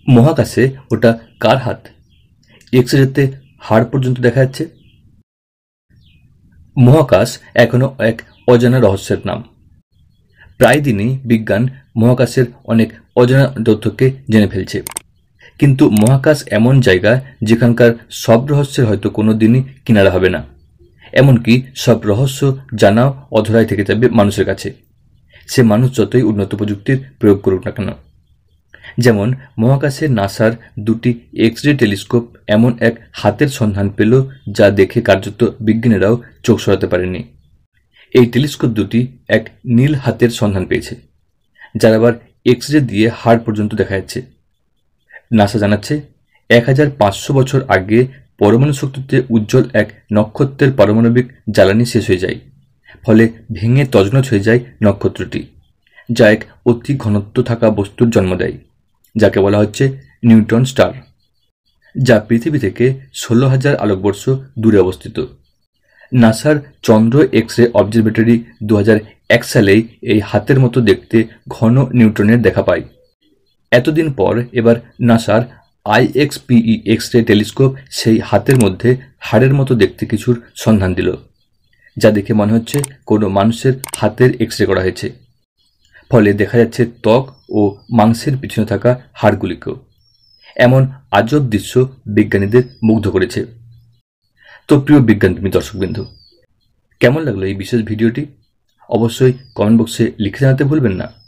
মহাকাশে ওটা কার হাত? এক্স-রেতে হাড় পর্যন্ত দেখা যাচ্ছে। মহাকাশ এখনো এক অজানা রহস্যের নাম। প্রায় দিনই বিজ্ঞান মহাকাশের অনেক অজানা তথ্যকে জেনে ফেলছে। কিন্তু মহাকাশ এমন জায়গা যেখানকার সব রহস্যের হয়তো কোনো দিনই কিনারা হবে না। এমনকি সব রহস্য জানাও অধরাই থেকে যাবে মানুষের কাছে, সে মানুষ যতই উন্নত প্রযুক্তির প্রয়োগ করুক না কেন। যেমন মহাকাশে নাসার দুটি এক্স-রে টেলিস্কোপ এমন এক হাতের সন্ধান পেল যা দেখে কার্যত বিজ্ঞানীরাও চোখ সরাতে পারেননি। এই টেলিস্কোপ দুটি এক নীল হাতের সন্ধান পেয়েছে, যার আবার এক্স-রে দিয়ে হাড় পর্যন্ত দেখা যাচ্ছে। নাসা জানাচ্ছে 1500 বছর আগে পরমাণু শক্তিতে উজ্জ্বল এক নক্ষত্রের পারমাণবিক জ্বালানি শেষ হয়ে যায়, ফলে ভেঙে তছনছ হয়ে যায় নক্ষত্রটি, যা এক অতি ঘনত্ব থাকা বস্তুর জন্ম দেয়, যাকে বলা হচ্ছে নিউট্রন স্টার, যা পৃথিবী থেকে 16,000 আলোকবর্ষ দূরে অবস্থিত। নাসার চন্দ্র এক্স-রে অবজারভেটরি 2001 সালেই এই হাতের মতো দেখতে ঘন নিউট্রনের দেখা পায়। এতদিন পর এবার নাসার IXPE এক্স-রে টেলিস্কোপ সেই হাতের মধ্যে হাড়ের মতো দেখতে কিছুর সন্ধান দিল, যা দেখে মনে হচ্ছে কোনো মানুষের হাতের এক্স-রে করা হয়েছে। ফলে দেখা যাচ্ছে ত্বক ও মাংসের পিছনে থাকা হাড়গুলিকেও। এমন আজব দৃশ্য বিজ্ঞানীদের মুগ্ধ করেছে। তো প্রিয় বিজ্ঞানপ্রেমী দর্শকবৃন্দ, কেমন লাগলো এই বিশেষ ভিডিওটি? অবশ্যই কমেন্ট বক্সে লিখে জানাতে ভুলবেন না।